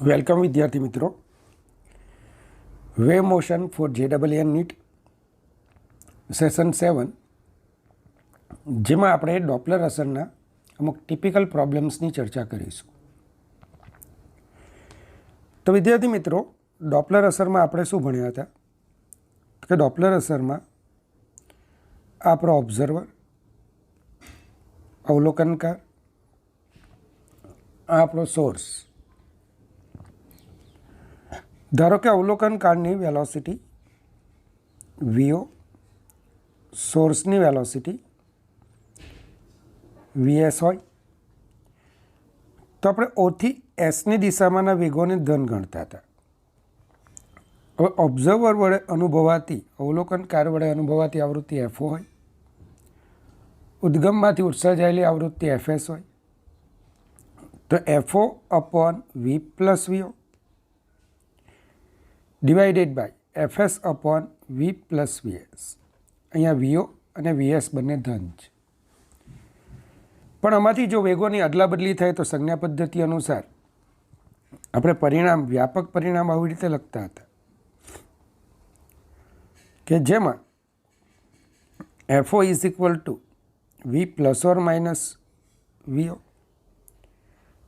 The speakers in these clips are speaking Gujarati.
વેલકમ વિદ્યાર્થી મિત્રો. Wave motion for JEE NEET session 7, જેમાં આપણે ડોપલર અસરના અમુક ટિપિકલ પ્રોબ્લેમ્સની ચર્ચા કરીશું. તો વિદ્યાર્થી મિત્રો, ડોપલર અસરમાં આપણે શું ભણ્યા હતા કે ડોપલર અસરમાં આપણો ઓબ્ઝર્વર, અવલોકનકાર, આ આપણો સોર્સ. ધારો કે અવલોકનકારની વેલોસિટી VO, સોર્સની વેલોસિટી VS હોય તો આપણે ઓથી એસની દિશામાંના વેગોને ધન ગણતા હતા. હવે ઓબ્ઝર્વર વડે અનુભવાતી, અવલોકનકાર વડે અનુભવાતી આવૃત્તિ FO હોય, ઉદ્ગમમાંથી ઉત્સર્જાયેલી આવૃત્તિ FS હોય. તો FO upon V plus VO divided by FS upon V plus VS. અહીંયા VO અને VS બંને ધન છે, પણ આમાંથી જો વેગોની અદલા બદલી થાય તો સંજ્ઞા પદ્ધતિ અનુસાર આપણે પરિણામ, વ્યાપક પરિણામ આવી રીતે લખતા હતા કે જેમાં FO is equal two V plus or minus VO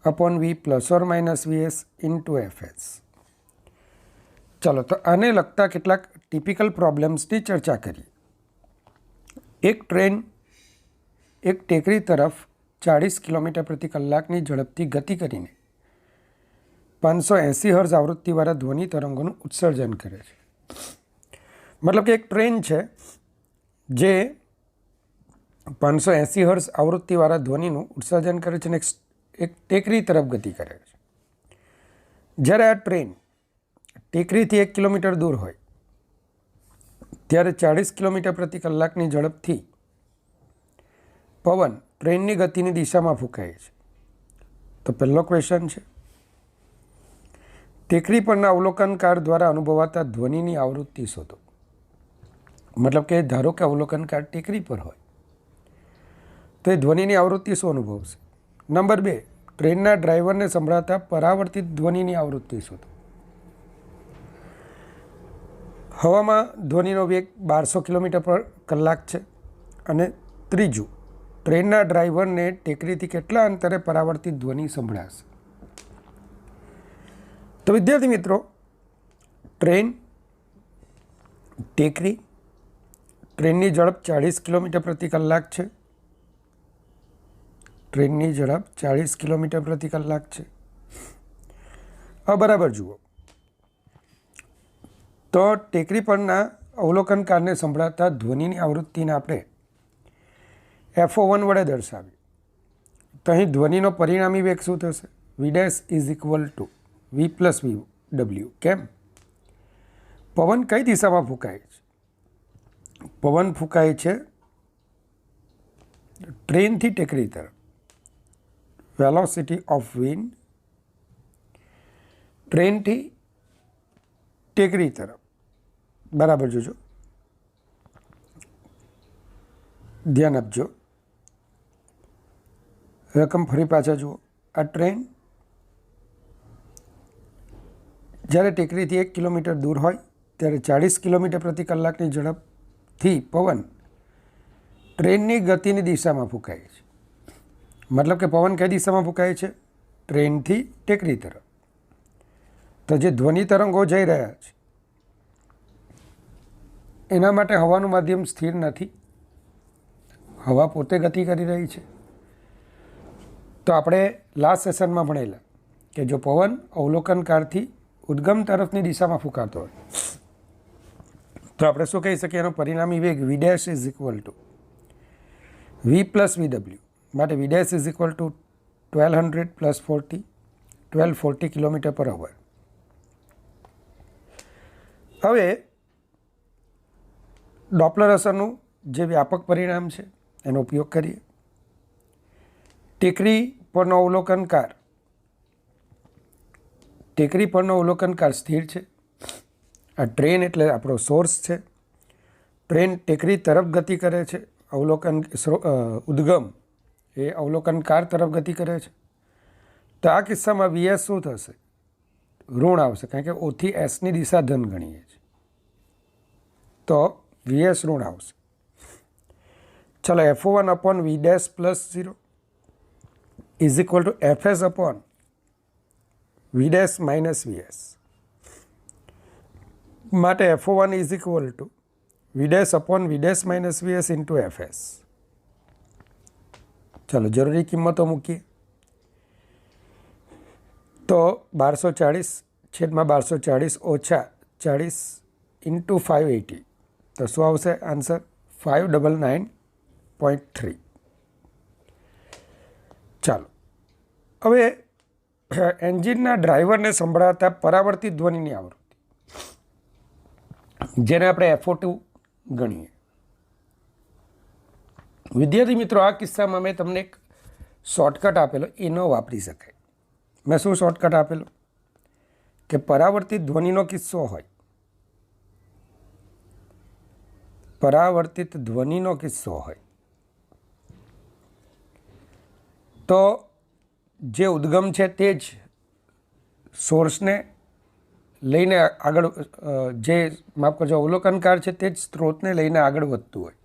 upon V plus or minus VS into FS. ચાલો, તો આને લગતા કેટલાક ટિપિકલ પ્રોબ્લેમ્સની ચર્ચા કરીએ. એક ટ્રેન એક ટેકરી તરફ 40 કિલોમીટર પ્રતિ કલાકની ઝડપથી ગતિ કરીને 580 હર્ટ્ઝ આવૃત્તિવાળા ધ્વનિ તરંગોનું ઉત્સર્જન કરે છે. મતલબ કે એક ટ્રેન છે જે 580 હર્ટ્ઝ આવૃત્તિવાળા ધ્વનિનું ઉત્સર્જન કરે છે અને એક ટેકરી તરફ ગતિ કરે છે. જ્યારે આ ટ્રેન ટેકરીથી 1 કિલોમીટર દૂર હોય ત્યારે 40 કિલોમીટર પ્રતિ કલાકની ઝડપથી પવન ટ્રેનની ગતિની દિશામાં ફૂંકાય છે. તો પહેલો ક્વેશ્ચન છે, ટેકરી પરના અવલોકનકાર દ્વારા અનુભવાતા ધ્વનિની આવૃત્તિ શોધો. મતલબ કે ધારો કે અવલોકનકાર ટેકરી પર હોય તો એ ધ્વનિની આવૃત્તિ શું અનુભવશે? નંબર 2, ટ્રેનના ડ્રાઈવરને સંભળાતા પરાવર્તિત ધ્વનિની આવૃત્તિ શોધો. હવામાં ધ્વનિનો વેગ 1200 કિલોમીટર પર કલાક છે અને ત્રીજું, ટ્રેનના ડ્રાઈવરને ટેકરીથી કેટલા અંતરે પરાવર્તિત ધ્વનિ સંભળાશે? તો વિદ્યાર્થી મિત્રો, ટ્રેન, ટેકરી, ટ્રેનની ઝડપ 40 કિલોમીટર પ્રતિ કલાક છે. ટ્રેનની ઝડપ 40 કિલોમીટર પ્રતિ કલાક છે. હવે બરાબર જુઓ, તો ટેકરી પરના અવલોકનકારને સંભળાતા ધ્વનિની આવૃત્તિને આપણે FO1 વડે દર્શાવીએ તો અહીં ધ્વનિનો પરિણામી વેગ શું થશે? V' is equal two V plus W. કેમ? પવન કઈ દિશામાં ફૂંકાય છે? પવન ફૂંકાય છે ટ્રેનથી ટેકરી તરફ. વેલોસિટી ઓફ વિન્ડ ટ્રેનથી ટેકરી તરફ. બરાબર જોજો, ધ્યાન આપજો. રકમ ફરી પાછા જુઓ. આ ટ્રેન જ્યારે ટેકરીથી 1 કિલોમીટર દૂર હોય ત્યારે 40 કિલોમીટર પ્રતિ કલાકની ઝડપથી પવન ટ્રેનની ગતિની દિશામાં ફૂંકાય છે. મતલબ કે પવન કઈ દિશામાં ફૂંકાય છે? ટ્રેનથી ટેકરી તરફ. તો જે ધ્વનિ તરંગો જઈ રહ્યા છે એના માટે હવાનું માધ્યમ સ્થિર નથી, હવા પોતે ગતિ કરી રહી છે. તો આપણે લાસ્ટ સેશનમાં ભણેલા કે જો પવન અવલોકનકારથી ઉદ્ગમ તરફની દિશામાં ફૂંકાતો હોય તો આપણે શું કહી શકીએ? એનો પરિણામી વેગ V' is equal two V plus VW. માટે V' is equal two 1200 plus 40, 1240 kilometre per અવર. હવે ડોપલર અસરનું જે વ્યાપક પરિણામ છે એનો ઉપયોગ કરીએ. ટેકરી પરનો અવલોકનકાર સ્થિર છે. આ ટ્રેન એટલે આપણો સોર્સ છે. ટ્રેન ટેકરી તરફ ગતિ કરે છે, ઉદ્ગમ એ અવલોકનકાર તરફ ગતિ કરે છે. તો આ કિસ્સામાં VS શું થશે? ઋણ આવશે, કારણ કે ઓથી એસની દિશા ધન ગણીએ છીએ, તો વીએસ ઋણ આવશે. ચલો FO1 upon V dash plus 0 is equal to FS upon V dash minus VS. માટે FO1 is equal to V dash upon V dash minus VS into FS. ચલો જરૂરી કિંમતો મૂકીએ તો 1240/1240 ઓછા 40 ઇન્ટુ 580, તો શું આવશે આન્સર? 599.3. ચાલો હવે એન્જિનના ડ્રાઈવરને સંભળાતા પરાવર્તિત ધ્વનિની આવૃત્તિ, જેને આપણે FO2 ગણીએ. વિદ્યાર્થી મિત્રો, આ કિસ્સામાં મેં તમને એક શોર્ટકટ આપેલો, એ ન વાપરી શકાય. મેં શું શોર્ટકટ આપેલો કે પરાવર્તિત ધ્વનિનો કિસ્સો હોય, પરાવર્તિત ધ્વનિનો કિસ્સો હોય તો જે ઉદ્ગમ છે તે જ સોર્સને લઈને આગળ, જે માફ કરજો અવલોકનકાર છે તે જ સ્ત્રોતને લઈને આગળ વધતું હોય.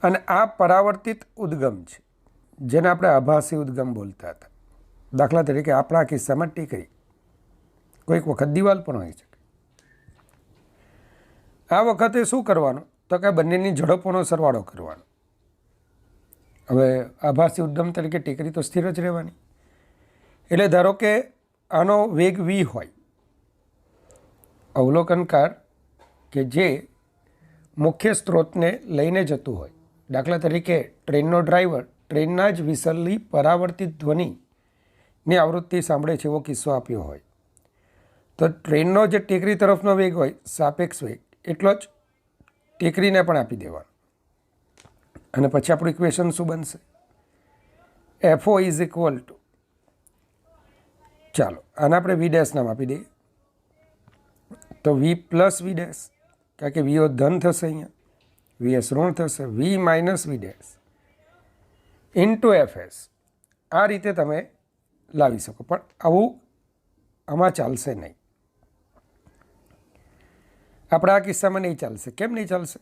અને આ પરાવર્તિત ઉદ્ગમ છે, જેને આપણે આભાસી ઉદ્ગમ બોલતા હતા. દાખલા તરીકે આપણા કિસ્સામાં ટેકરી, કોઈક વખત દિવાલ પણ હોઈ શકે. આ વખતે શું કરવાનું તો કે બંનેની ઝડપોનો સરવાળો કરવાનો. હવે આભાસી ઉદ્ગમ તરીકે ટેકરી તો સ્થિર જ રહેવાની. એટલે ધારો કે આનો વેગ v હોય, અવલોકનકાર કે જે મુખ્ય સ્ત્રોતને લઈને જતું હોય. દાખલા તરીકે ટ્રેનનો ડ્રાઈવર ટ્રેનના જ વિસલની પરાવર્તિત ધ્વનિની આવૃત્તિ સાંભળે છે, એવો કિસ્સો આપ્યો હોય, તો ટ્રેનનો જે ટેકરી તરફનો વેગ હોય, સાપેક્ષ વેગ, એટલો જ ટેકરીને પણ આપી દેવાનો. અને પછી આપણું ઇક્વેશન શું બનશે? FO ઇઝ ઇક્વલ ટુ, ચાલો આને આપણે વી ડેશ નામ આપી દઈએ, તો વી પ્લસ વી ડેશ, કારણ કે વીઓ ધન થશે, અહીંયા વીએસ ઋણ થશે, V minus V dash into FS. આ રીતે તમે લાવી શકો, પણ આવું આમાં ચાલશે નહીં. આપણા આ કિસ્સામાં નહીં ચાલશે. કેમ નહીં ચાલશે?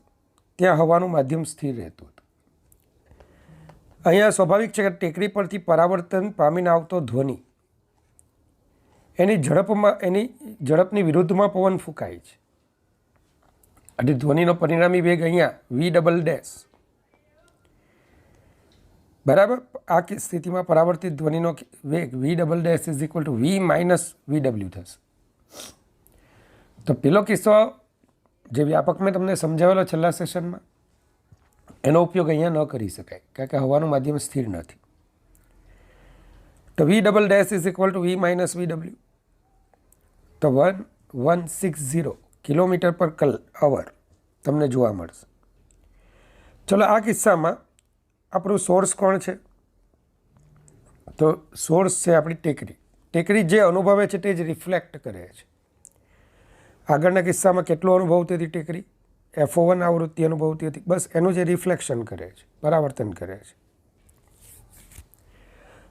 ત્યાં હવાનું માધ્યમ સ્થિર રહેતું હતું. અહીંયા સ્વાભાવિક છે કે ટેકરી પરથી પરાવર્તન પામીને આવતો ધ્વનિ, એની ઝડપની વિરુદ્ધમાં પવન ફૂંકાય છે, અને ધ્વનિનો પરિણામી વેગ અહીંયા વી ડબલ ડેશ, બરાબર. આ સ્થિતિમાં પરાવર્તિત ધ્વનિનો વેગ V double dash is equal to V minus VW થશે. તો પેલો કિસ્સો જે વ્યાપક મેં તમને સમજાવેલો છેલ્લા સેશનમાં, એનો ઉપયોગ અહીંયા ન કરી શકાય, કારણ કે હવાનું માધ્યમ સ્થિર નથી. તો V double dash is equal to V minus VW, તો 1160 કિલોમીટર પર અવર તમને જોવા મળશે. ચલો આ કિસ્સામાં આપણું સોર્સ કોણ છે? તો સોર્સ છે આપણી ટેકરી. ટેકરી જે અનુભવે છે તે જ રિફ્લેક્ટ કરે છે. આગળના કિસ્સામાં કેટલું અનુભવતી હતી ટેકરી? FO1 આવૃત્તિ અનુભવતી હતી, બસ એનું જે રિફ્લેક્શન કરે છે, પરાવર્તન કરે છે.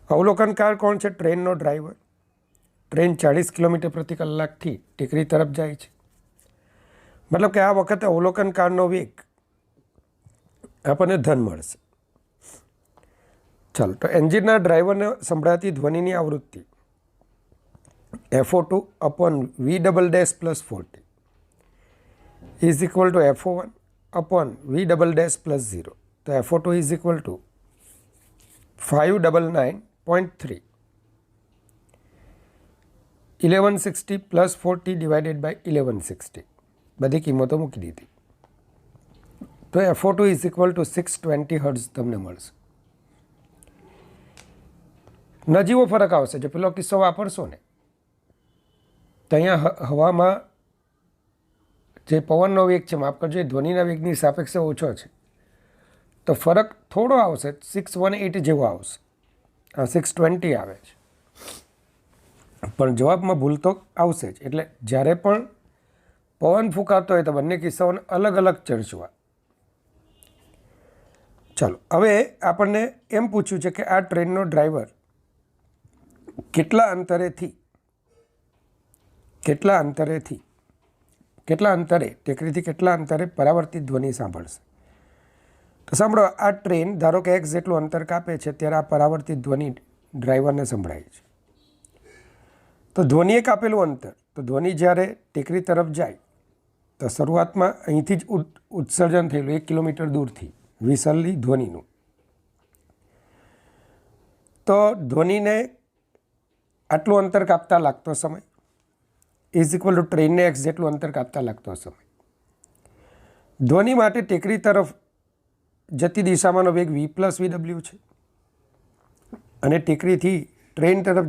અવલોકનકાર કોણ છે? ટ્રેનનો ડ્રાઈવર. ટ્રેન 40 કિલોમીટર પ્રતિ કલાકથી ટેકરી તરફ જાય છે, મતલબ કે આ વખતે અવલોકનકારનો વેગ આપણને ધન મળશે. ચાલો, તો એન્જિનના ડ્રાઈવરને સંભળાતી ધ્વનિની આવૃત્તિ FO2 upon V double dash plus 40 is equal to FO1 upon V double dash plus 0. તો FO2 is equal to 599.3, 1160 plus 40 divided by 1160, બધી કિંમતો મૂકી દીધી. તો FO2 is equal two 620 hertz તમને મળશે. નજીવો ફરક આવશે જો પેલો કિસ્સો વાપરશો ને, તો અહીંયા હવામાં જે પવનનો વેગ છે, માફ કરજો, એ ધ્વનિના વેગની સાપેક્ષે ઓછો છે, તો ફરક થોડો આવશે, 618 જેવો આવશે. આ 620 આવે છે, પણ જવાબમાં ભૂલ તો આવશે જ. એટલે જ્યારે પણ પવન ફૂંકાતો હોય તો બંને કિસ્સાઓને અલગ અલગ ચર્ચવા. ચાલો, હવે આપણને એમ પૂછ્યું છે કે આ ટ્રેનનો ડ્રાઈવર કેટલા અંતરેથી કેટલા અંતરે ટેકરીથી કેટલા અંતરે પરાવર્તિત ધ્વનિ સાંભળશે? તો સાંભળો, આ ટ્રેન ધારો કે x જેટલું અંતર કાપે છે ત્યારે આ પરાવર્તિત ધ્વનિ ડ્રાઈવરને સંભળાય છે. તો ધ્વનિએ કાપેલું અંતર, તો ધ્વનિ જ્યારે ટેકરી તરફ જાય તો શરૂઆતમાં અહીંથી જ ઉત્સર્જન થયેલું 1 કિલોમીટર દૂરથી વિસરેલી ધ્વનિનું, તો ધ્વનિને આટલું અંતર કાપતા લાગતો સમય ઇઝ ઇક્વલ ટુ ટ્રેનને x જેટલું અંતર કાપતા લાગતો સમય. ધ્વનિ માટે ટેકરી તરફ જતી દિશામાંનો વેગ v પ્લસ VW છે અને ટેકરીથી ટ્રેન તરફ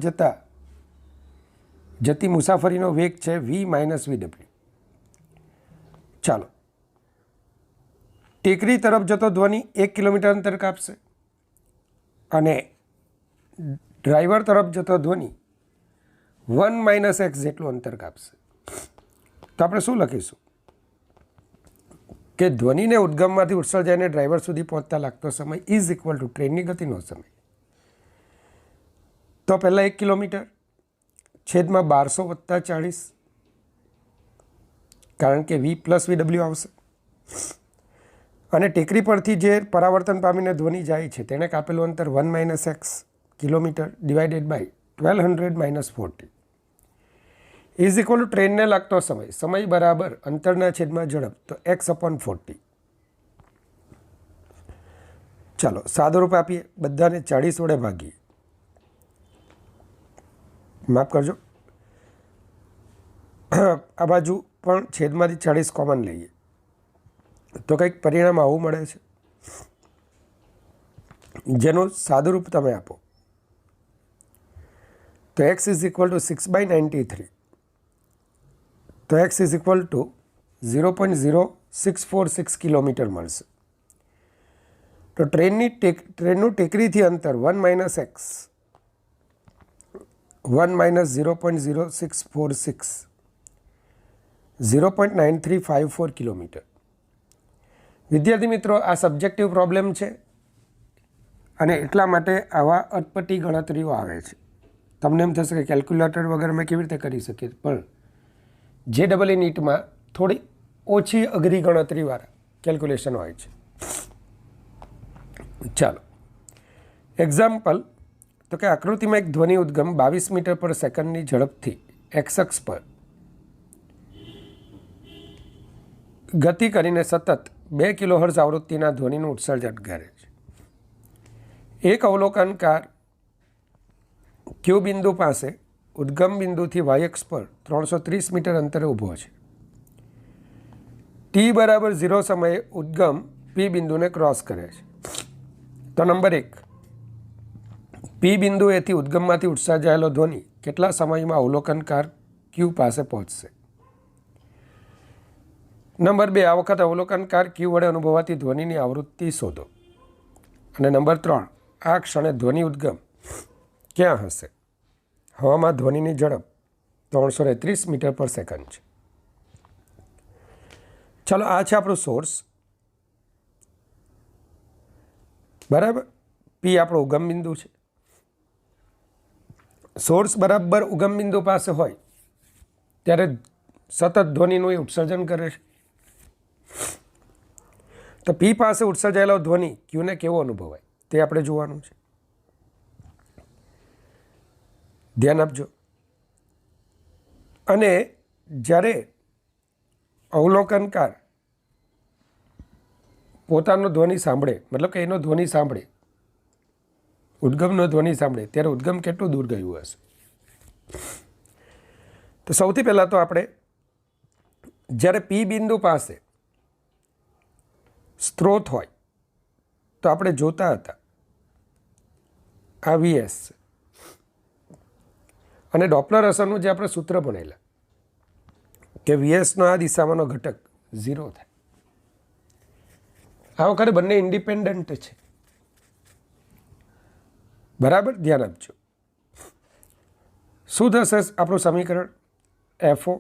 જતી મુસાફરીનો વેગ છે v માઇનસ VW. ચાલો, ટેકરી તરફ જતો ધ્વનિ 1 કિલોમીટર અંતર કાપશે અને ડ્રાઈવર તરફ જતો ધ્વનિ 1 માઇનસ x જેટલું અંતર કાપશે. તો આપણે શું લખીશું કે ધ્વનિને ઉદ્ગમમાંથી ઉત્સર્જાઈને ડ્રાઈવર સુધી પહોંચતા લાગતો સમય ઇઝ ઇક્વલ ટુ ટ્રેનની ગતિનો સમય. તો પહેલાં 1 કિલોમીટર છેદમાં 1200 + 40, કારણ કે v પ્લસ VW આવશે, અને ટેકરી પરથી જે પરાવર્તન પામીને ધ્વનિ જાય છે તેણે કાપેલું અંતર 1 minus x kilometre divided by 1200 - 40 is equal to ટ્રેનને લાગતો સમય બરાબર અંતરના છેદમાં ઝડપ, તો x/40. ચાલો સાદુરૂપ આપીએ, બધાને 40 વડે ભાગીએ, માફ કરજો, આ બાજુ પણ છેદમાંથી 40 કોમન લઈએ તો કંઈક પરિણામ આવું મળે છે, જેનું સાદુરૂપ તમે આપો તો x ઇઝ ઇક્વલ ટુ 6/93, તો x is equal two 0.0646 kilometre મળશે. તો ટ્રેનનું ટેકરીથી અંતર 1 માઇનસ x 1 માઇનસ 0.0646 0.9354 કિલોમીટર. વિદ્યાર્થી મિત્રો, આ સબ્જેક્ટિવ પ્રોબ્લેમ છે અને એટલા માટે આવા અટપટી ગણતરીઓ આવે છે. તમને એમ થશે કે કેલ્ક્યુલેટર વગર અમે કેવી રીતે કરી શકીએ, પણ JEE નીટમાં થોડી ઓછી અઘરી ગણતરીવાળા કેલ્ક્યુલેશન હોય છે. ચાલો એક્ઝામ્પલ, તો કે આકૃતિમાં એક ધ્વનિ ઉદ્ગમ 22 મીટર પર સેકન્ડની ઝડપથી x અક્ષ પર ગતિ કરીને સતત 2 કિલોહર્ટ્ઝ આવૃત્તિના ધ્વનિનું ઉત્સર્જન કરે છે. એક અવલોકનકાર Q બિંદુ પાસે ઉદ્ગમ બિંદુથી y અક્ષ પર 330 મીટર અંતરે ઊભો છે. t બરાબર 0 સમયે ઉદ્ગમ P બિંદુને ક્રોસ કરે છે. તો નંબર 1, P બિંદુએથી ઉદ્ગમમાંથી ઉત્સર્જાયેલો ધ્વનિ કેટલા સમયમાં અવલોકનકાર Q પાસે પહોંચશે? નંબર 2, આ વખત અવલોકનકાર Q વડે અનુભવાતી ધ્વનિની આવૃત્તિ શોધો. અને નંબર 3, આ ક્ષણે ધ્વનિ ઉદ્ગમ ક્યાં હશે? હવામાં ધ્વનિની ઝડપ 330 મીટર પર સેકન્ડ છે. ચાલો, આ છે આપણું સોર્સ, બરાબર. P આપણો ઉગમ બિંદુ છે. સોર્સ બરાબર ઉગમ બિંદુ પાસે હોય ત્યારે સતત ધ્વનિનું એ ઉત્સર્જન કરે છે. તો P પાસે ઉત્સર્જાયેલો ધ્વનિ Qને કેવો અનુભવાય તે આપણે જોવાનું છે. ધ્યાન આપજો. અને જ્યારે અવલોકનકાર પોતાનો ધ્વનિ સાંભળે, મતલબ કે એનો ધ્વનિ સાંભળે, ઉદ્ગમનો ધ્વનિ સાંભળે, ત્યારે ઉદ્ગમ કેટલું દૂર ગયું હશે? તો સૌથી પહેલાં તો આપણે જ્યારે P બિંદુ પાસે સ્ત્રોત હોય તો આપણે જોતા હતા આ VS અને ડોપલર અસરનું જે આપણે સૂત્ર ભણેલા કે VSનો આ દિશામાંનો ઘટક 0 થાય. આ વખતે બંને ઇન્ડિપેન્ડન્ટ છે, બરાબર. ધ્યાન આપજો. શું થશે આપણું સમીકરણ? FO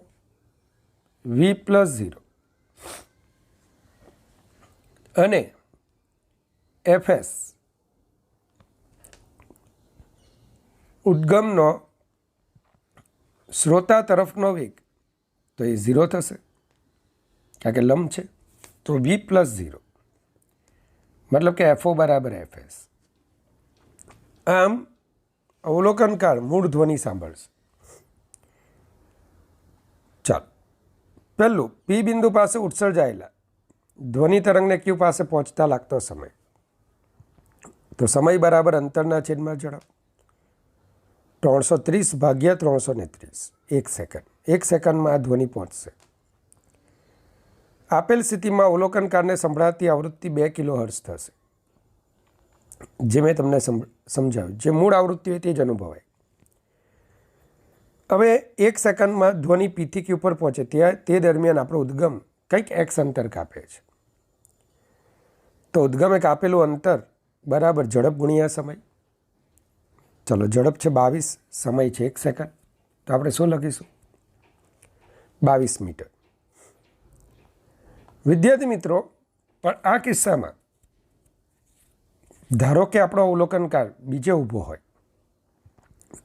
V પ્લસ 0 અને FS ઉદ્ગમનો શ્રોતા તરફનો વેગ તો એ 0 થશે, કારણ કે લંબ છે, તો v+0 મતલબ કે FO બરાબર FS. આમ અવલોકનકાર મૂળ ધ્વનિ સાંભળશે. ચાલો, પહેલું પી બિંદુ પાસે ઉત્સર્જાયેલા ધ્વનિ તરંગને ક્યુ પાસે પહોંચતા લાગતો સમય. તો સમય બરાબર અંતરના છેદમાં ઝડપ 330 ભાગ્યા 330, 1 સેકન્ડ. 1 સેકન્ડમાં આ ધ્વનિ પહોંચશે. આપેલ સ્થિતિમાં અવલોકનકારને સંભળાતી આવૃત્તિ 2 કિલોહર્ટ્ઝ થશે. જે મેં તમને સમજાવ્યું, જે મૂળ આવૃત્તિ હોય તે જ અનુભવાય. હવે 1 સેકન્ડમાં ધ્વનિ પીથી ક્યુ પર પહોંચે તે દરમિયાન આપણો ઉદ્ગમ કંઈક x અંતર કાપે છે. તો ઉદ્ગમે કાપેલું અંતર બરાબર ઝડપ ગુણ્યા સમય. ચલો, ઝડપ છે 22, સમય છે 1 સેકન્ડ, તો આપણે શું લખીશું? 22 મીટર. વિદ્યાર્થી મિત્રો, પણ આ કિસ્સામાં ધારો કે આપણો અવલોકનકાર બીજે ઊભો હોય,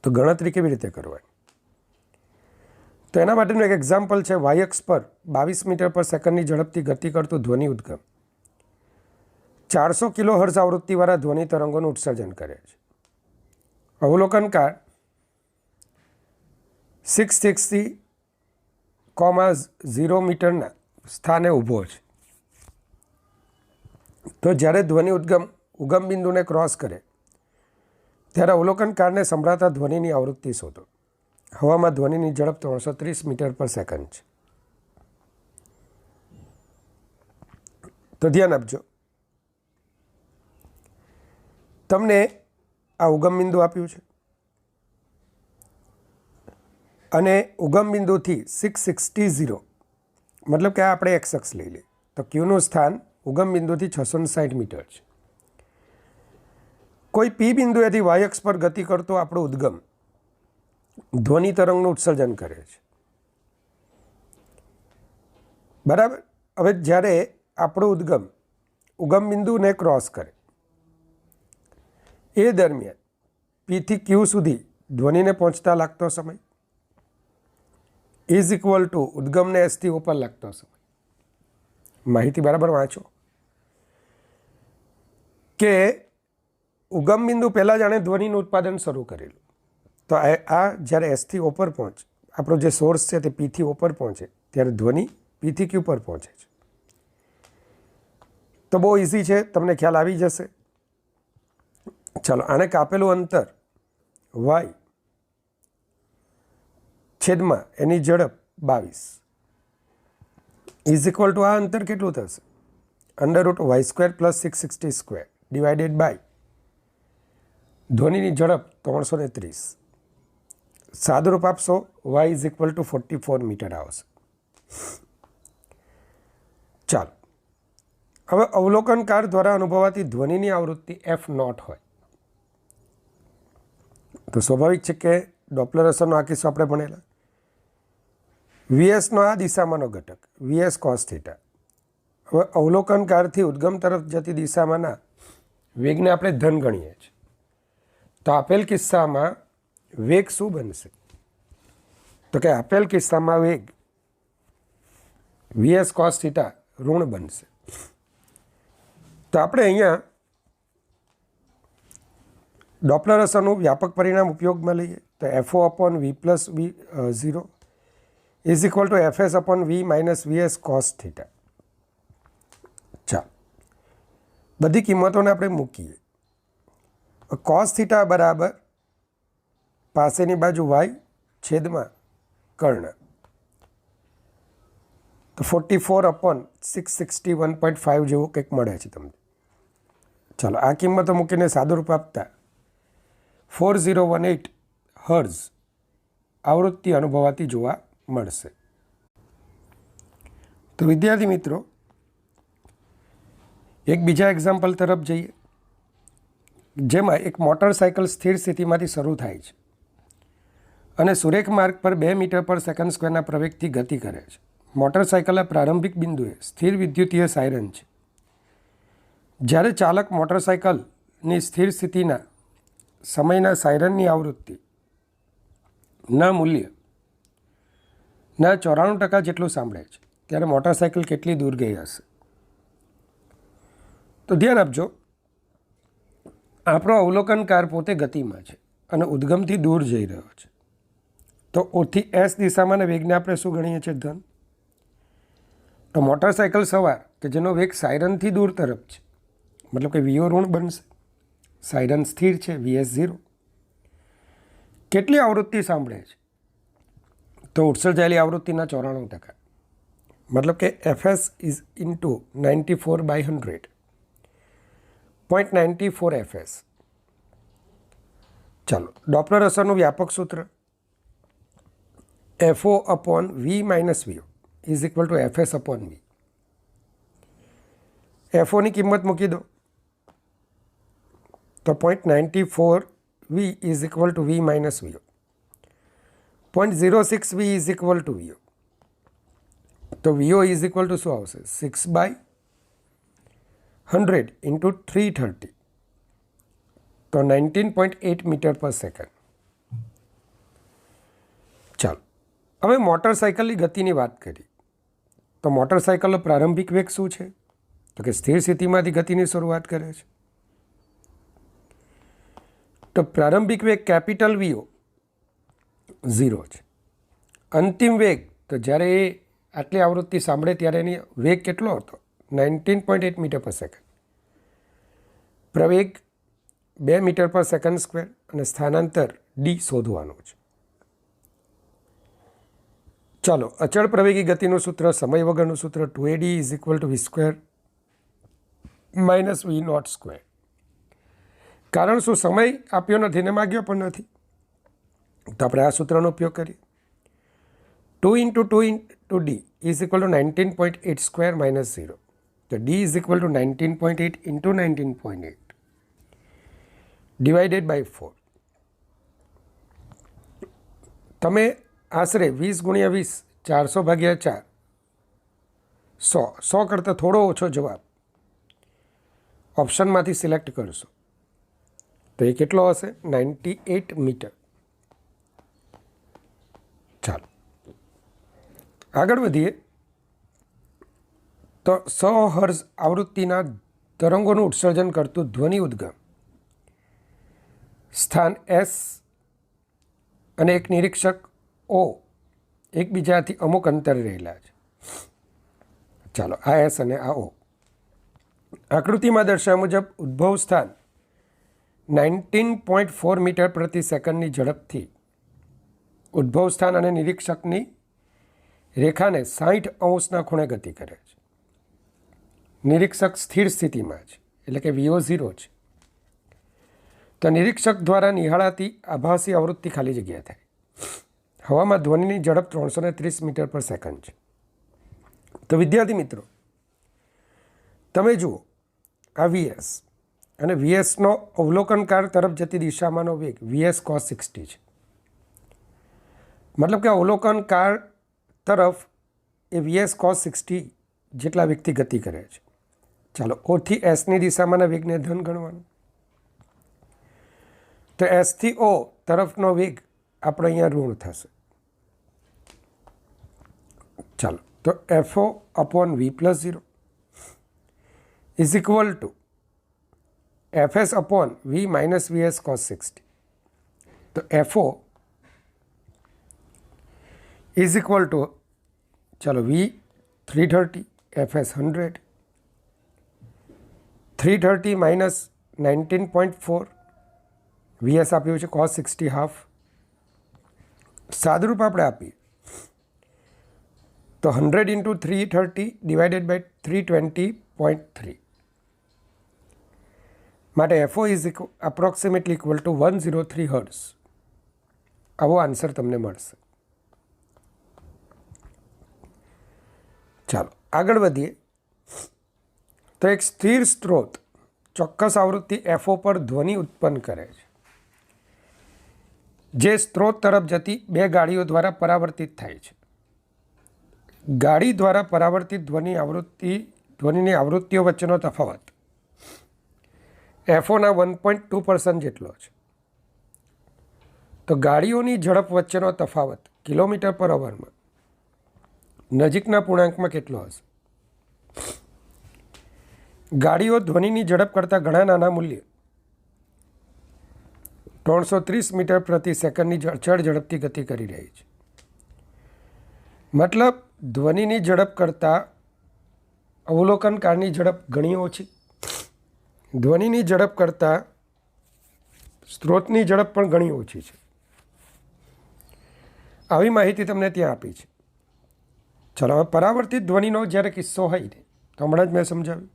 તો ગણતરી કેવી રીતે કરવાની? તો એના માટેનું એક એક્ઝામ્પલ છે. વાય અક્ષ પર 22 મીટર પર સેકન્ડની ઝડપથી ગતિ કરતું ધ્વનિ ઉદ્ગમ 400 કિલોહર્ટ્ઝ આવૃત્તિવાળા ધ્વનિ તરંગોનું ઉત્સર્જન કરે છે. અવલોકનકાર 660,0 મીટરના સ્થાને ઊભો છે. તો જ્યારે ધ્વનિ ઉગમ બિંદુને ક્રોસ કરે ત્યારે અવલોકનકારને સંભળાતા ધ્વનિની આવૃત્તિ શોધો. હવામાં ધ્વનિની ઝડપ 330 મીટર પર સેકન્ડ છે. તો ધ્યાન આપજો, તમને આ ઉગમ બિંદુ આપ્યું છે અને ઉગમ બિંદુથી 660, મતલબ કે આપણે x અક્ષ લઈ લઈએ તો ક્યુનું સ્થાન ઉગમ બિંદુથી 660 મીટર છે. કોઈ પી બિંદુએથી વાય અક્ષ પર ગતિ કરતો આપણો ઉદ્ગમ ધ્વનિ તરંગનું ઉત્સર્જન કરે છે. બરાબર. હવે જ્યારે આપણો ઉગમ બિંદુને ક્રોસ કરે એ દરમિયાન પીથી ક્યુ સુધી ધ્વનિને પહોંચતા લાગતો સમય ઇઝ ઇક્વલ ટુ ઉદ્ગમને એસથી ઉપર લાગતો સમય. માહિતી બરાબર વાંચો કે ઉગમ બિંદુ પહેલાં જાણે ધ્વનિનું ઉત્પાદન શરૂ કરેલું, તો આ જ્યારે એસથી ઉપર પહોંચે, આપણો જે સોર્સ છે તે પીથી ઉપર પહોંચે ત્યારે ધ્વનિ પીથી ક્યુ પર પહોંચે છે. તો બહુ ઇઝી છે, તમને ખ્યાલ આવી જશે. ચાલો, આને કાપેલું અંતર વાય છેદમાં એની ઝડપ 22 ઇઝ ઇક્વલ ટુ આ અંતર કેટલું થશે? √y² + 660² ડિવાઇડેડ બાય ધ્વનિની ઝડપ 330. સાદુરૂપ આપશો y is equal to 44 metre આવશે. ચાલો, હવે અવલોકનકાર દ્વારા અનુભવાતી ધ્વનિની આવૃત્તિ f0 હોય તો સ્વાભાવિક છે કે ડોપલર અસરનો આ કિસ્સો આપણે ભણેલા. વીએસનો આ દિશામાંનો ઘટક વીએસ કોસ થીટા. હવે અવલોકનકારથી ઉદ્ગમ તરફ જતી દિશામાંના વેગને આપણે ધન ગણીએ છીએ. તો આપેલ કિસ્સામાં વેગ શું બનશે? તો કે આપેલ કિસ્સામાં વેગ વીએસ કોસ થીટા ઋણ બનશે. તો આપણે અહીંયા ડોપલર અસરનું વ્યાપક પરિણામ ઉપયોગમાં લઈએ તો FO/V+V0 is equal two FS/V - VS cos theta. ચાલો, બધી કિંમતોને આપણે મૂકીએ. કોસ થીટા બરાબર પાસેની બાજુ વાય છેદમાં કર્ણ, તો 44/661.5 જેવું કંઈક મળે છે તમને. ચાલો, આ કિંમતો મૂકીને સાદુરૂપ આપતા 4018 હર્ટ્ઝ આવૃત્તિ અનુભવાતી જોવા મળશે. તો વિદ્યાર્થી મિત્રો, એક બીજા એક્ઝામ્પલ તરફ જઈએ, જેમાં એક મોટરસાયકલ સ્થિર સ્થિતિમાંથી શરૂ થાય છે અને સુરેખ માર્ગ પર 2 મીટર પર સેકન્ડ સ્ક્વેરના પ્રવેગથી ગતિ કરે છે. મોટરસાયકલના પ્રારંભિક બિંદુએ સ્થિર વિદ્યુતીય સાયરન છે. જ્યારે ચાલક મોટરસાયકલની સ્થિર સ્થિતિના સમયના સાયરનની આવૃત્તિના મૂલ્ય ના 94% જેટલું સાંભળે છે ત્યારે મોટરસાઇકલ કેટલી દૂર ગઈ હશે? તો ધ્યાન આપજો, આપણો અવલોકનકાર પોતે ગતિમાં છે અને ઉદ્ગમથી દૂર જઈ રહ્યો છે. તો ઓથી એસ દિશામાં વેગને આપણે શું ગણીએ છીએ? ધન. તો મોટરસાઇકલ સવાર કે જેનો વેગ સાયરનથી દૂર તરફ છે, મતલબ કે વીઓ ઋણ બનશે. સાયરન સ્થિર છે, વીએસ 0. કેટલી આવૃત્તિ સાંભળે છે? તો ઉત્સર્જાયેલી આવૃત્તિના 94%, મતલબ કે એફએસ ઇઝ ઇન્ટુ 94/100, 0.94 એફએસ. ચાલો, ડોપલર અસરનું વ્યાપક સૂત્ર FO upon V minus VO is equal to FS upon V. FO ની કિંમત મૂકી દો તો 0.94 V is equal to V minus VO. 0.06 V is equal to VO. તો VO is equal to શું આવશે? 6/100 into 330. તો 19.8 મીટર પર સેકન્ડ. ચાલો, હવે મોટરસાઇકલની ગતિની વાત કરી તો મોટરસાઇકલનો પ્રારંભિક વેગ શું છે? તો કે સ્થિર સ્થિતિમાંથી ગતિની શરૂઆત કરે છે. તો પ્રારંભિક વેગ કેપિટલ VO 0 છે. અંતિમ વેગ તો જ્યારે એ આટલી આવૃત્તિ સાંભળે ત્યારે એની વેગ કેટલો હતો? 19.8 મીટર પર સેકન્ડ. પ્રવેગ 2 મીટર પર સેકન્ડ સ્ક્વેર અને સ્થાનાંતર D શોધવાનું છે. ચાલો, અચળ પ્રવેગી ગતિનું સૂત્ર, સમય વગરનું સૂત્ર 2AD is equal two V² minus V0². કારણ શું? સમય આપ્યો નથી ને માગ્યો પણ નથી, તો આપણે આ સૂત્રનો ઉપયોગ કરીએ. 2 into 2 into D is equal to 19.8² minus 0. તો D is equal to 19.8 into 19.8 divided by 4. તમે આશરે 20 ગુણ્યા 20, 400 ભાગ્યા 4, 100 કરતાં થોડો ઓછો જવાબ ઓપ્શનમાંથી સિલેક્ટ કરશો તો એ કેટલો હશે? 98 મીટર. ચાલો આગળ વધીએ તો 100 હર્ટ્ઝ આવૃત્તિના તરંગોનું ઉત્સર્જન કરતું ધ્વનિ ઉદ્ગમ સ્થાન S અને એક નિરીક્ષક O એકબીજાથી અમુક અંતરે રહેલા છે. ચાલો, આ S અને આ O. આકૃતિમાં દર્શાવ્યા મુજબ ઉદ્ભવ સ્થાન 19.4 મીટર પ્રતિ સેકન્ડની ઝડપથી ઉદ્ભવ સ્થાન અને નિરીક્ષકની રેખાને 60° ખૂણે ગતિ કરે છે. નિરીક્ષક સ્થિર સ્થિતિમાં છે એટલે કે VO 0 છે. તો નિરીક્ષક દ્વારા નિહાળાતી આભાસી આવૃત્તિ ખાલી જગ્યા થાય. હવામાં ધ્વનિની ઝડપ 330 મીટર પર સેકન્ડ છે. તો વિદ્યાર્થી મિત્રો, તમે જુઓ આ VS અને VSનો અવલોકનકાર તરફ જતી દિશામાંનો વેગ VS cos 60 છે. મતલબ કે અવલોકનકાર તરફ એ VS cos 60 જેટલા વેગથી ગતિ કરે છે. ચાલો, ઓથી એસની દિશામાંના વેગને ધન ગણવાનું. તો એસથી O તરફનો વેગ આપણે અહીંયા ઋણ થશે. ચાલો, તો FO upon V plus 0 is equal to FS upon V minus VS cos 60. તો FO is equal to, ચાલો, V 330, FS 100, 330 minus 19.4, VS આપ્યું છે cos 60 હાફ. સાદુરૂપ આપણે આપીએ તો 100 into 330 divided by 320.3 માટે FO is approximately equal to 103 hertz. આવો આન્સર તમને મળશે. ચાલો આગળ વધીએ તો એક સ્થિર સ્ત્રોત ચોક્કસ આવૃત્તિ FO પર ધ્વનિ ઉત્પન્ન કરે છે, જે સ્ત્રોત તરફ જતી બે ગાડીઓ દ્વારા પરાવર્તિત થાય છે. ગાડી દ્વારા પરાવર્તિત ધ્વનિની આવૃત્તિઓ વચ્ચેનો તફાવત FOના 1.2% જેટલો છે. તો ગાડીઓની ઝડપ વચ્ચેનો તફાવત કિલોમીટર પર અવરમાં નજીકના પૂર્ણાંકમાં કેટલો હશે? ગાડીઓ ધ્વનિની ઝડપ કરતાં ઘણા નાના મૂલ્ય 330 મીટર પ્રતિ સેકન્ડની અચળ ઝડપથી ગતિ કરી રહી છે. મતલબ ધ્વનિની ઝડપ કરતાં અવલોકનકારની ઝડપ ઘણી ઓછી, ધ્વનિની ઝડપ કરતાં સ્ત્રોતની ઝડપ પણ ઘણી ઓછી છે. આવી માહિતી તમને ત્યાં આપી છે. ચલો, હવે પરાવર્તિત ધ્વનિનો જ્યારે કિસ્સો હોય ને, તો હમણાં જ મેં સમજાવ્યું,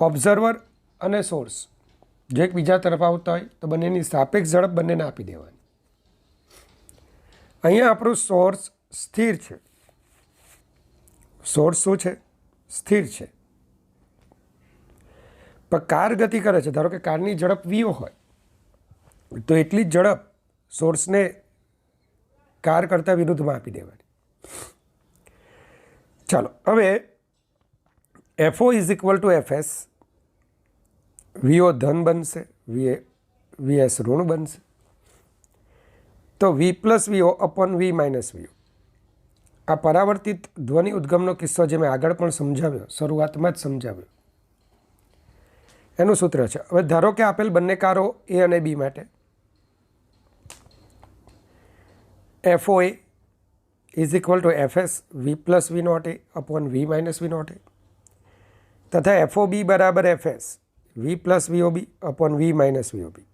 ઓબ્ઝર્વર અને સોર્સ જો એકબીજા તરફ આવતા હોય તો બંનેની સાપેક્ષ ઝડપ બંનેને આપી દેવાની. અહીંયા આપણું સોર્સ સ્થિર છે. સોર્સ શું છે? સ્થિર છે. પણ કાર ગતિ કરે છે. ધારો કે કારની ઝડપ વીઓ હોય તો એટલી જ ઝડપ સોર્સને કાર કરતાં વિરુદ્ધમાં આપી દેવાની. ચાલો, હવે FO is equal to FS. V O ધન બનશે, વીએસ ઋણ બનશે. તો V plus V O upon V minus V O. આ પરાવર્તિત ધ્વનિ ઉદ્ગમનો કિસ્સો જે મેં આગળ પણ સમજાવ્યો, શરૂઆતમાં જ સમજાવ્યો, એનું સૂત્ર છે. હવે ધારો કે આપેલ બંને કારો એ અને બી માટે FO A is equal to FS V plus V not A upon V minus V not A તથા એફઓ બી બરાબર FS V plus VO B upon V minus VO B.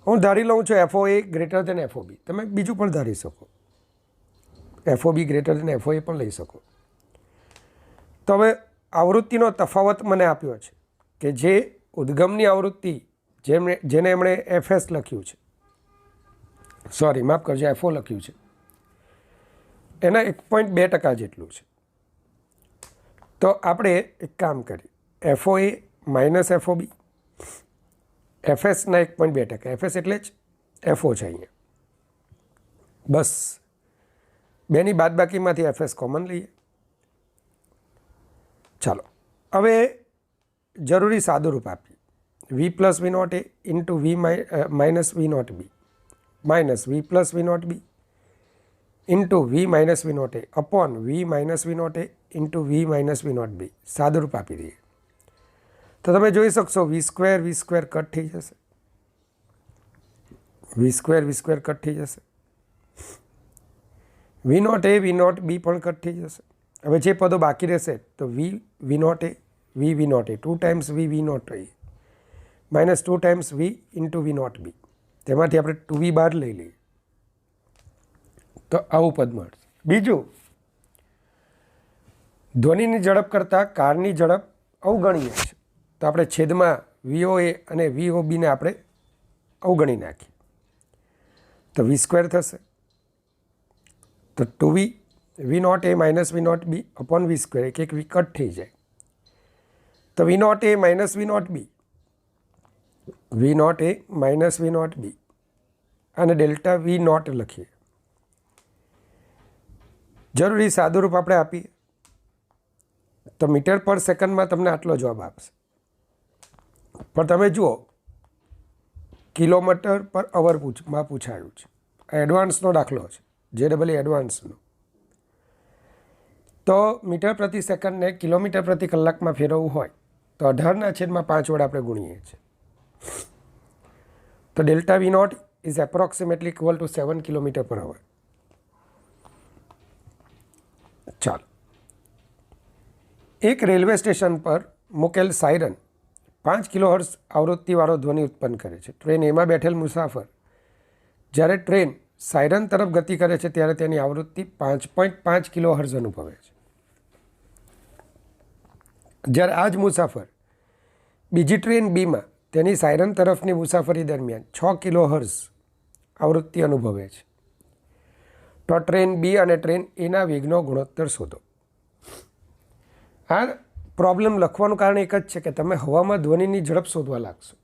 હું ધારી લઉં છું FO A greater than FO B. તમે બીજું પણ ધારી શકો, FO B greater than FO A પણ લઈ શકો. તો હવે આવૃત્તિનો તફાવત મને આપ્યો છે કે જે ઉદ્ગમની આવૃત્તિ જેને એમણે એફએસ લખ્યું છે, સોરી માફ કરજો, એફઓ લખ્યું છે, એના 1.2% જેટલું છે. તો આપણે એક કામ કરીએ, એફઓ એ માઇનસ એફઓ બી, એફએસના 1.2%. એફએસ એટલે જ એફઓ છે અહીંયા. બસ બેની બાદબાકીમાંથી એફએસ કોમન લઈએ. ચાલો, હવે જરૂરી સાદુરૂપ આપીએ. V plus V not A into V minus V not B minus V plus V not B into V minus V not A upon V minus V not A into V minus V not B. સાદુરૂપ આપી દઈએ તો તમે જોઈ શકશો વી સ્ક્વેર કટ થઈ જશે, વી સ્ક્વેર કટ થઈ જશે, વી not A V not be પણ કટ થઈ જશે. હવે જે પદો બાકી રહેશે તો V not A V not A 2 times V not A minus 2 times V into V not B. તેમાંથી આપણે 2v બહાર લઈ લઈએ તો આવું પદ મળશે. બીજું, ધ્વનિની ઝડપ કરતાં કારની ઝડપ અવગણીય છે તો આપણે છેદમાં વીઓ એ અને વીઓ બીને આપણે અવગણી નાખીએ તો વી સ્ક્વેર થશે. તો 2v V not A minus V not B upon V square, એક વી કટ થઈ જાય તો V not A minus V not B, V not A minus V not B અને ડેલ્ટા વી નોટ લખીએ. જરૂરી સાદુરૂપ આપણે આપીએ તો મીટર પર સેકન્ડમાં તમને આટલો જવાબ આપશે. પણ તમે જુઓ કિલોમીટર પર અવરમાં પૂછાયું છે. આ એડવાન્સનો દાખલો છે, JEE એડવાન્સનો. તો મીટર પ્રતિ સેકન્ડને કિલોમીટર પ્રતિ કલાકમાં ફેરવવું હોય તો 18/5 વડે આપણે ગુણીએ છીએ. તો delta V naught is approximately equal to 7 kilometre per hour. ચાલો, એક રેલવે સ્ટેશન પર મૂકેલ સાયરન 5 કિલોહર્ટ્ઝ આવૃત્તિવાળો ધ્વનિ ઉત્પન્ન કરે છે. ટ્રેન એમાં બેઠેલ મુસાફર જ્યારે ટ્રેન સાયરન તરફ ગતિ કરે છે ત્યારે તેની આવૃત્તિ 5.5 કિલોહર્ટ્ઝ અનુભવે છે. જ્યારે આ જ મુસાફર બીજી ટ્રેન બીમાં તેની સાયરન તરફની મુસાફરી દરમિયાન 6 કિલોહર્ટ્ઝ આવૃત્તિ અનુભવે છે તો ટ્રેન બી અને ટ્રેન એના વેગનો ગુણોત્તર શોધો. આ પ્રોબ્લેમ લખવાનું કારણ એક જ છે કે તમે હવામાં ધ્વનિની ઝડપ શોધવા લાગશો,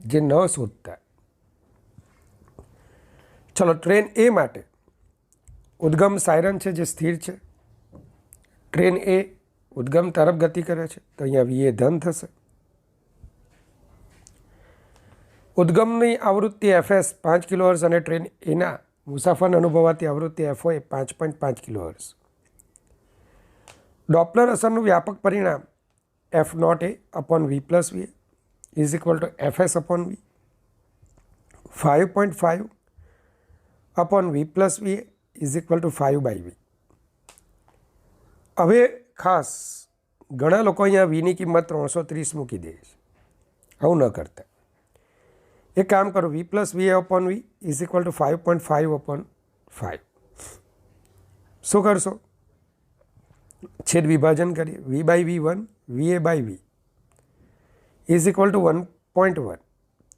જે ન શોધતા. ચલો, ટ્રેન એ માટે ઉદ્ગમ સાયરન છે જે સ્થિર છે. ટ્રેન એ ઉદ્ગમ તરફ ગતિ કરે છે તો અહીંયા વી એ ધન થશે. ઉદ્ગમની આવૃત્તિ એફએસ 5 કિલોહર્ટ્ઝ અને ટ્રેન એના મુસાફર અનુભવાતી આવૃત્તિ એફઓ એ 5.5 કિલોહર્ટ્ઝ. ડોપલર અસરનું વ્યાપક પરિણામ F naught A upon V plus V is equal to FS upon V. 5.5 upon V plus V is equal to 5/v. હવે ખાસ ઘણા લોકો અહીંયા વીની કિંમત 330 મૂકી દે છે. આવું ન કરતા. એક કામ કરો, V plus V upon V is equal to 5.5 upon 5. શું કરશો? છેદ વિભાજન કરીએ. V by V 1 V A by V is equal to 1.1.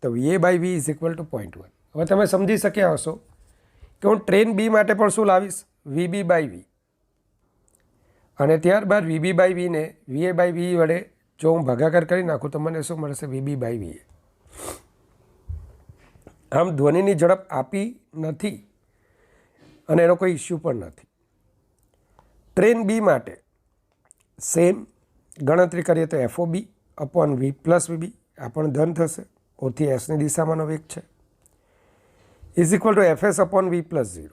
તો V A by V is equal to 0.1. હવે તમે સમજી શક્યા હશો કે હું ટ્રેન બી માટે પણ શું લાવીશ? વી બી બાય વી. અને ત્યારબાદ વી B by વીને V A by વી વડે જો હું ભાગાકાર કરી નાખું તો મને શું મળશે? વી બી બાય વી. આમ ધ્વનિની ઝડપ આપી નથી અને એનો કોઈ ઇસ્યુ પણ નથી. ટ્રેન બી માટે સેમ ગણતરી કરીએ તો FO B upon V plus V B, આ પણ ધન થશે. ઓથી એસની દિશામાંનો વેગ છે. Is equal to FS upon V plus 0.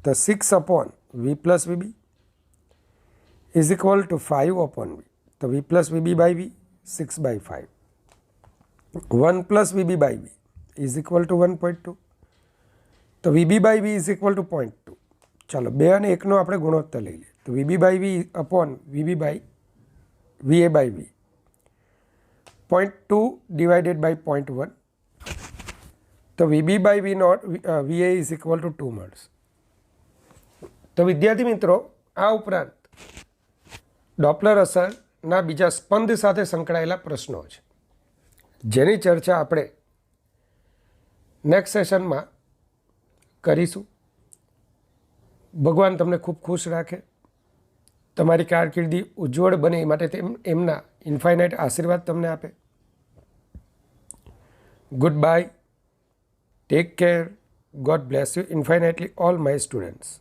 તો 6 upon V plus V B is equal to 5 upon V. તો V plus V B by V 6/5. 1 plus V B by V is equal to 1.2. તો V B by V is equal to 0.2. ચાલો 2 અને 1નો આપણે ગુણોત્તર લઈ લઈએ. તો V B by V upon V B by V A by V 0.2 divided by 0.1. તો V B by V not V A is equal to 2 મળશે. તો વિદ્યાર્થી મિત્રો, આ ઉપરાંત ડોપલર અસરના બીજા સ્પંદ સાથે સંકળાયેલા પ્રશ્નો છે, જેની ચર્ચા આપણે નેક્સ્ટ સેશનમાં કરીશું. ભગવાન તમને ખૂબ ખુશ રાખે, તમારી કારકિર્દી ઉજ્જવળ બને એ માટે એમના ઇન્ફાઇનાઇટ આશીર્વાદ તમને આપે. Goodbye, take care, God bless you infinitely all my students.